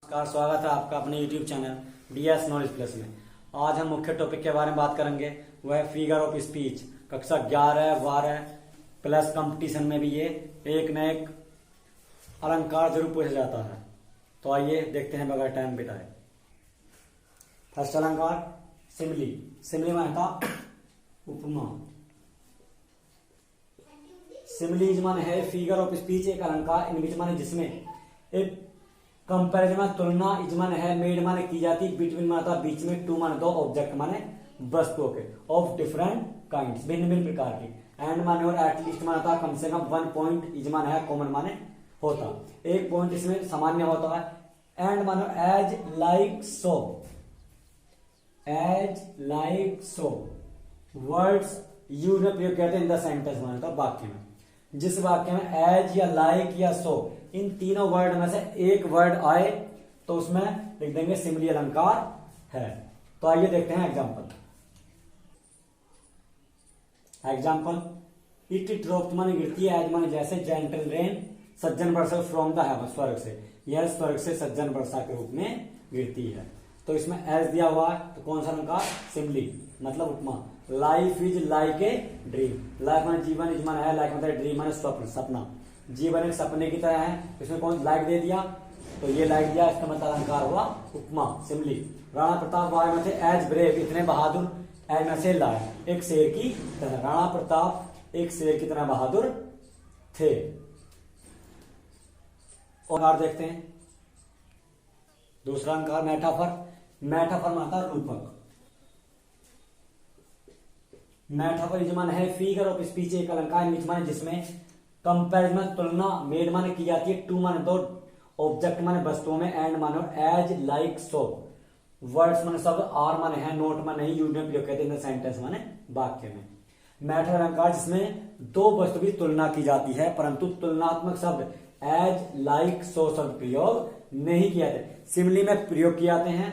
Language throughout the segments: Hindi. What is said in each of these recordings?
नमस्कार, स्वागत है आपका अपने YouTube channel DS knowledge plus में। आज हम मुख्य टॉपिक के बारे में बात करेंगे, वह है फिगर ऑफ स्पीच। कक्षा 11, 12 प्लस कंपटीशन में भी ये एक न एक अलंकार जरूर पूछा जाता है। तो आइए देखते हैं बगैर टाइम बिताए। फर्स्ट अलंकार सिमली। सिमली माने था उपमा। सिमली माने है फिगर ऑफ स्पीच, एक अलंकार इन विच माने जिसमें एक कंपैरिजन तुलना इजमान है मेड माने की जाती, बिटवीन माने था बीच में, टू माने दो, ऑब्जेक्ट माने वस्तुओं के, ऑफ डिफरेंट काइंड्स भिन्न भिन्न प्रकार की, एंड माने और एटलीस्ट माने था कम से कम वन पॉइंट इजमान है कॉमन माने होता, एक पॉइंट इसमें सामान्य होता है, एंड माने as like so, as like so words use में प्रयोग करते हैं इन द सेंटेंस माने था वाक्य में। जिस वाक्य में एज या लाइक या सो इन तीनों वर्ड में से एक वर्ड आए तो उसमें लिख देंगे सिमली अलंकार है। तो आइए देखते हैं एग्जांपल। एग्जांपल इट ड्रॉप्ड माने गिरती है, एज माने जैसे, gentle rain Sajjan Varsha from the haven स्वर्ग से, यह स्वर्ग से सज्जन वर्षा के रूप में गिरती है। तो इसमें एज दिया हुआ है तो कौन सा अलंकार? सिमली मतलब उपमा। Life is like a dream. Life माने जीवन, इज माने है, लाइक मतलब ड्रीम माने स्वप्न, सपना। जीवन एक सपने की तरह है, इसमें कौन लाइक दे दिया तो ये लाइक दिया, इसका मतलब अलंकार हुआ उपमा सिमली। राणा प्रताप बाग में थे, एज ब्रेव इतने बहादुर, एज में से लाए एक शेर की तरह। राणा प्रताप एक शेर की तरह बहादुर थे। और देखते हैं दूसरा अलंकार मेटाफर। मेटाफर माता रूपक। मेटाफर इजमान है फिगर ऑफ स्पीच, एक अलंकार माने जिसमें कंपैरिजन तुलना मेड माने की जाती है, टू माने दो, ऑब्जेक्ट माने वस्तुओं में, एंड माने एज लाइक सो वर्ड्स माने शब्द, आर माने है, नोट माने नहीं, यूज में प्रयोग करते हैं सेंटेंस माने वाक्य में। मेटाफर अलंकार जिसमें दो वस्तु की तुलना की जाती है परंतु तुलनात्मक शब्द एज लाइक सो शब्द प्रयोग नहीं किया जाते। सिमली में प्रयोग किए जाते हैं,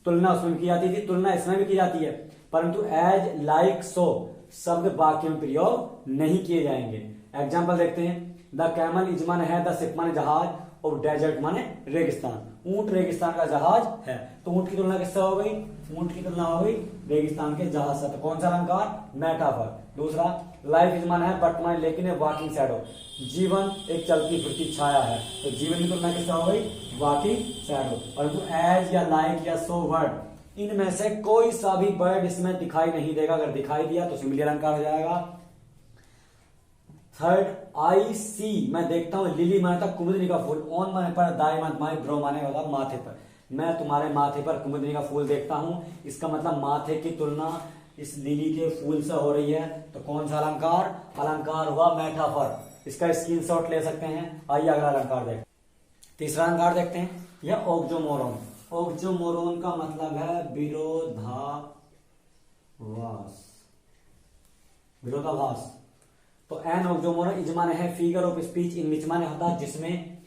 तुलना उसमें की जाती थी, तुलना इसमें भी की जाती है, परंतु एज लाइक सो शब्द वाक्य में प्रयोग नहीं किए जाएंगे। एग्जाम्पल देखते हैं। द कैमल इज माने है, द शिप माने जहाज, और डेजर्ट माने रेगिस्तान। ऊंट रेगिस्तान का जहाज है, तो ऊंट की तुलना किससे हो गई? ऊंट की तुलना हो गई रेगिस्तान के जहाज से। तो कौन सा अलंकार? मेटाफर। दूसरा लाइफ इज माने है, बट माने लेकिन है, वॉकिंग शैडो जीवन एक चलती फिरती छाया है, तो जीवन की तुलना किससे हो गई? Walking shadow. परंतु एज या लाइक या सो वर्ड इनमें से कोई सा भी वर्ड इसमें दिखाई नहीं देगा, अगर दिखाई दिया तो सिमली अलंकार हो जाएगा। थर्ड आई सी मैं देखता हूं, लिली माने था कुमुदिनी का फूल, ऑन माने पर, दाई माने माई, ब्रो माने होगा माथे पर, मैं तुम्हारे माथे पर कुमुदिनी का फूल देखता हूं, इसका मतलब माथे की तुलना इस लिली के फूल से हो रही है। तो कौन सा अलंकार? अलंकार हुआ मेटाफर। इसका स्क्रीनशॉट ले सकते हैं। आइए अगला अलंकार देखते हैं। तीसरा अलंकार देखते हैं, यह ऑक्सोमोरॉन। ऑक्सोमोरॉन का मतलब है विरोधाभास, विरोधाभास। तो एन ऑक्सोमोरॉन इज माने है फिगर ऑफ स्पीच इन विच माने होता है जिसमें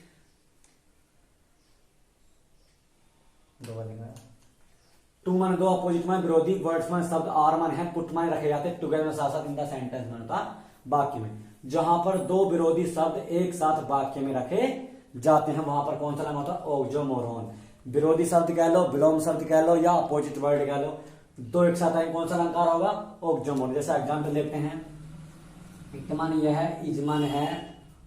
टू माने दो, अपोजिट माने विरोधी, वर्ड्स माने शब्द, आर माने है, पुट माने रखे जाते टुगेदर में साथ साथ इन द सेंटेंस में होता वाक्य में। जहां पर दो विरोधी शब्द एक साथ वाक्य में रखे जाते हैं वहां पर कौन सा नाम होता है? ऑक्सोमोरॉन। विरोधी शब्द कह लो, विलोम शब्द कह लो, या अपोजिट वर्ड कह लो, दो एक साथ आए कौन सा अलंकार होगा? ऑक्सोमोरॉन। जैसे एग्जाम्पल देखते हैं। एक माने यह है, इज माने है,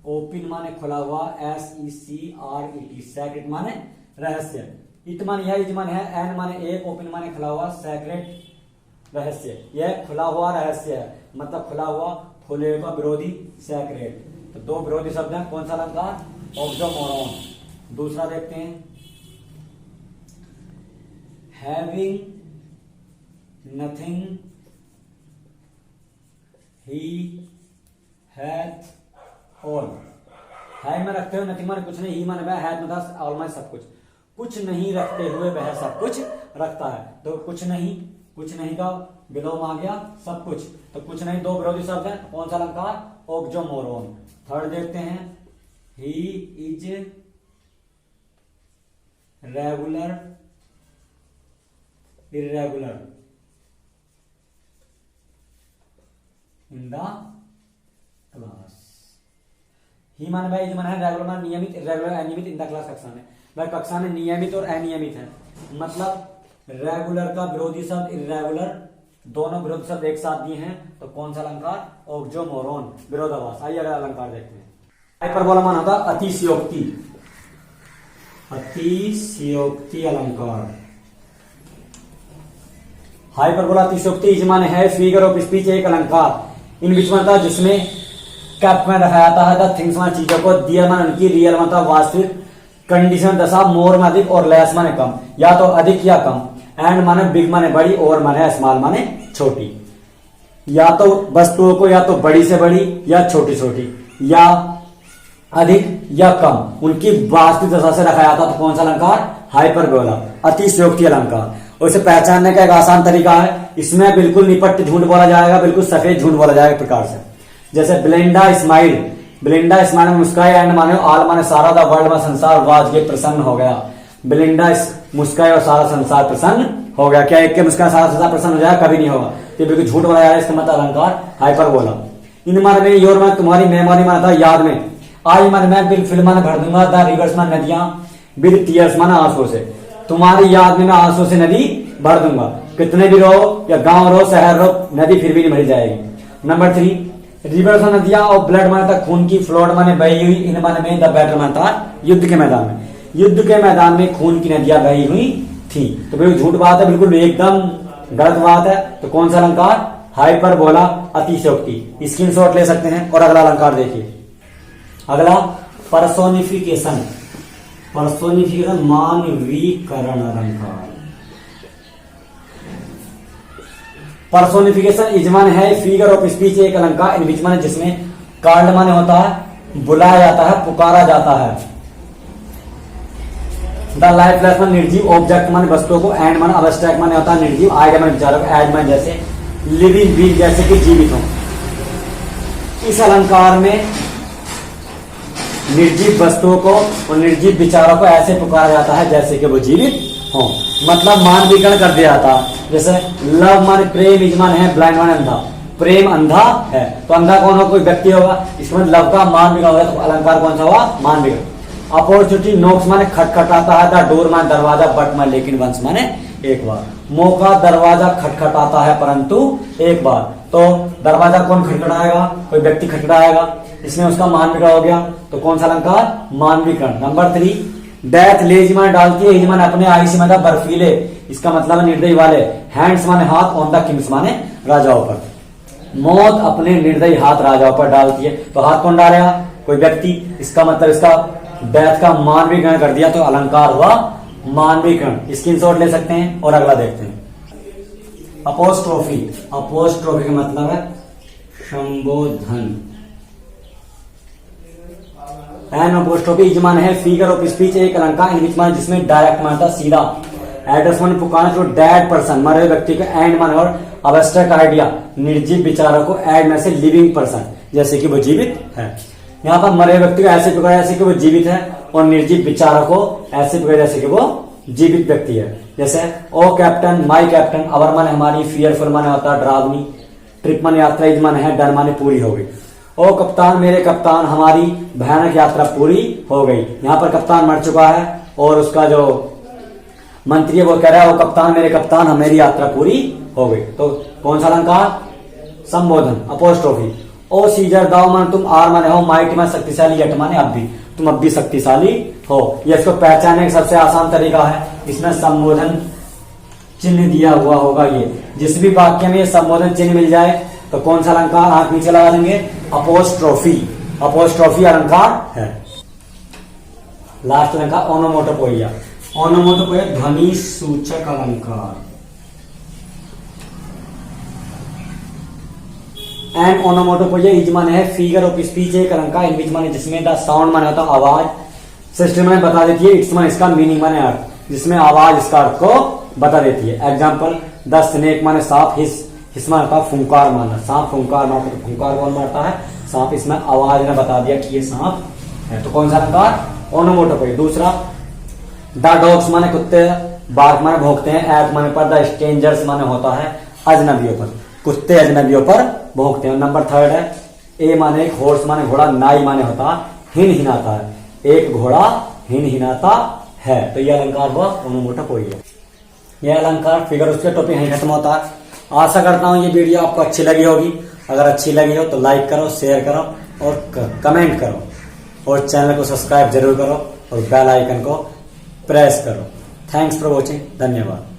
ओपन माने खुला हुआ, SECRET सेक्रेट माने रहस्य, इट माने यह, इज माने है, एन माने एक, ओपन माने खुला हुआ, सेक्रेट रहस्य, यह खुला हुआ रहस्य है, मतलब खुला हुआ, खुले का विरोधी सेक्रेट। तो दो विरोधी शब्द हैं, कौन सा अलंकार? ऑक्सोमोरॉन। दूसरा देखते हैं। हैविंग नथिंग ही हैथ ऑल। है में रखते हुए, नथिंग माने कुछ नहीं, ही माने वह, हैथ मतलब ऑल माने सब कुछ, कुछ नहीं रखते हुए वह सब कुछ रखता है। तो कुछ नहीं, कुछ नहीं का विलोम आ गया, सब कुछ, तो कुछ नहीं दो विरोधी शब्द है, कौन सा अलंकार? ऑक्सोमोरॉन। थर्ड देखते हैं। He is regular irregular in the class. He माने भाई, जो माने रेगुलर माने नियमित, इरेगुलर अनियमित इन द क्लास कक्षा में। वह कक्षा में नियमित और अनियमित है। मतलब रेगुलर का विरोधी शब्द इर्रेगुलर, दोनों विरोधी शब्द एक साथ दिए हैं, तो कौन सा अलंकार? ऑक्सियोमोरॉन, विरोधाभास। आइए अगला अलंकार देखते हैं। हाइपरबोला माना होता अतिशयोक्ति, अतिशयोक्ति अलंकार। हाइपरबोला अतिशयोक्ति इजमान है फिगर ऑफ स्पीच, एक अलंकार इन बीच में था जिसमें कैप में रखा जाता है द थिंग्स माने चीजों को, दियर माने उनकी, रियल मतलब वास्तविक, कंडीशन दशा, मोर माने अधिक और लेस माने कम, या तो अधिक या कम, एंड माने बिग माने बड़ी, और माने स्मॉल माने छोटी। या तो वस्तुओं को या तो बड़ी से बड़ी या छोटी छोटी, या अधिक या कम उनकी वास्तविक दशा से रखा जाता, तो कौन सा अलंकार? हाइपरबोला, अतिशयोक्ति अलंकार। और इसे पहचानने का एक आसान तरीका है, इसमें बिल्कुल निपट झूठ बोला जाएगा, बिल्कुल सफेद झूठ बोला जाएगा प्रकार से। जैसे ब्लेंडा स्माइल, ब्लेंडा स्माइल में मुस्काए, एंड माने ऑल माने सारा, द वर्ल्ड में संसार, वाज ये प्रसन्न हो गया। ब्लेंडा मुस्काए और सारा संसार प्रसन्न हो गया। क्या एक के मुस्कान सारा संसार प्रसन्न हो जाएगा? कभी नहीं होगा। तो बिल्कुल झूठ बोला जाएगा, इसका मतलब अलंकार हाइपरबोला। इन माने में योर में तुम्हारी मेमोरी माना था याद में, आई माने मैं बिल फिल्म भर दूंगा, द रिवर्स माने नदियां, बिल टीयर्स माने आंसू से, तुम्हारी याद में मैं आंसू से नदी भर दूंगा। कितने भी रहो या गांव रहो शहर रहो, नदी फिर भी नहीं भरी जाएगी। नंबर 3 रिवर्स नदियां और ब्लड माने था खून की, फ्लोड माने बही हुई, इन माने में द बैटल माने था युद्ध के मैदान में, युद्ध के मैदान में खून की नदियां बही हुई थी। तो बिल्कुल झूठ बात है, बिल्कुल एकदम गलत बात है। तो कौन सा अलंकार? हाइपरबोला अतिशयोक्ति। स्क्रीनशॉट ले सकते हैं। और अगला अलंकार देखिए, अगला पर्सोनिफिकेशन, पर्सोनिफिकेशन मानवीकरण अलंकार। पर्सोनिफिकेशन इजमान है फिगर ऑफ स्पीच, एक अलंकार इन बीच माने जिसमें कार्ड माने होता है बुलाया जाता है, पुकारा जाता है। द लाइफलेस माने निर्जीव, ऑब्जेक्ट माने वस्तुओं को, एंड माने अब्स्ट्रैक्ट माने होता है निर्जीव, आइडिया माने विचारों को, एड माने जैसे, लिविंग बीइंग जैसे कि जीवित हो। इस अलंकार में निर्जीव वस्तुओं को और निर्जीव विचारों को ऐसे पुकारा जाता है जैसे कि वो जीवित हो, मतलब मानवीकरण कर दिया जाता है। जैसे लव माने प्रेम, इजमान है ब्लाइंड माने अंधा, प्रेम अंधा है, तो अंधा कौन हो? कोई व्यक्ति होगा, इसमें लव का मानवीकरण होगा, तो अलंकार कौन सा हुआ? मानवीकरण। अपॉर्चुनिटी नोक्स माने खटखटाता है, द डोर माने दरवाजा, बट माने लेकिन, वंस माने एक बार। मौका दरवाजा खटखटाता है परंतु एक बार, तो दरवाजा कौन खटखटाएगा? कोई व्यक्ति खटखटाएगा, इसमें उसका मानवीकरण हो गया, तो कौन सा अलंकार? मानवीकरण। नंबर 3 डेथ लेज माने डालती है, माने अपने आई से मतलब बर्फीले, इसका मतलब है निर्दयी वाले, हैंड्स माने हाथ, ऑन द किंग्स माने राजाओं पर। मौत अपने निर्दयी हाथ राजाओं पर डालती है, तो हाथ कौन डालेगा? कोई व्यक्ति, इसका मतलब इसका डेथ का मानवीकरण कर दिया, तो अलंकार हुआ मानवीकरण। स्क्रीनशॉट ले सकते हैं। और अगला देखते हैं, अपोस्ट्रोफी, अपोस्ट्रोफी का मतलब है संबोधन। एन अपोस्ट्रोफी इजमान है फिगर ऑफ स्पीच, एक अलंकार इन बीच माने जिसमें डायरेक्ट मानता सीधा, एड्रेस माने पुकारना जो डेड पर्सन मरे व्यक्ति को, एंड माने और अब्स्ट्रैक्ट आइडिया निर्जीव विचारों को, एड में से लिविंग पर्सन जैसे कि वो जीवित है। यहाँ पर मरे व्यक्ति को ऐसे पुकारा जैसे कि वो जीवित है, और निर्जीव विचारों को ऐसे पुकारा जैसे कि वो जीवित व्यक्ति है। जैसे ओ कैप्टन, माई कैप्टन, अवर माने हमारी, फियरफुल माने होता है डरावनी, ट्रिप माने यात्रा, इज माने है, डर माने पूरी हो गई। ओ कप्तान, मेरे कप्तान, हमारी भयानक यात्रा पूरी हो गई। यहाँ पर कप्तान मर चुका है और उसका जो मंत्री है वो कह रहा है, ओ कप्तान, मेरे कप्तान, मेरी यात्रा पूरी हो गई। तो कौन सा अलंकार? संबोधन, अपोस्ट्रोफी। ओ सीजर, दाओ माने तुम, आर माने हो, माइट माने शक्तिशाली, यट माने अब भी, तुम अब भी शक्तिशाली हो। ये इसको पहचानने का सबसे आसान तरीका है, इसमें संबोधन चिन्ह दिया हुआ होगा। ये जिस भी वाक्य में ये संबोधन चिन्ह मिल जाए तो कौन सा अलंकार? आंख नीचे लगा देंगे, अपोस्ट्रोफी, अपोस्ट्रोफी अलंकार है। लास्ट अलंकार ओनोमोटोपोइया, ओनोमोटोपोइया ध्वनि सूचक अलंकार। एन ओनोमोटोपोइया इज माने है फिगर ऑफ स्पीच, एक अलंकार इन बीच माने जिसमें द साउंड माने होता आवाज, सिस्टम में बता देती है, इट्स माने इसका मीनिंग माने अर्थ, जिसमें आवाज इसका अर्थ को बता देती है। एग्जाम्पल द स्नेक माने सांप, हिस माने होता फुंकार मारना, सांप फुंकार मारता, तो फुंकार कौन मारता है? सांप। इसमें आवाज ने बता दिया कि ये सांप है, तो कौन सा अलंकार? ओनोमोटोपोइया। दूसरा द डॉग्स माने कुत्ते, बार्क माने भौंकते हैं, एट माने पर, द स्ट्रेंजर्स माने होता है अजनबियों पर, कुत्ते अजनबियों पर भौंकते हैं। नंबर 3 है ए माने हॉर्स माने घोड़ा, नाई माने होता हिन हिनाता है, एक घोड़ा हिन हिनाता है। तो ये अलंकार हुआ ओनोमोटोप हो गया। यह अलंकार फिगर उसके टॉपिक यहीं खत्म होता है। आशा करता हूँ ये वीडियो आपको अच्छी लगी होगी। अगर अच्छी लगी हो तो लाइक करो, शेयर करो और कमेंट करो और चैनल को सब्सक्राइब जरूर करो और बेल आइकन को प्रेस करो। Thanks for watching. धन्यवाद।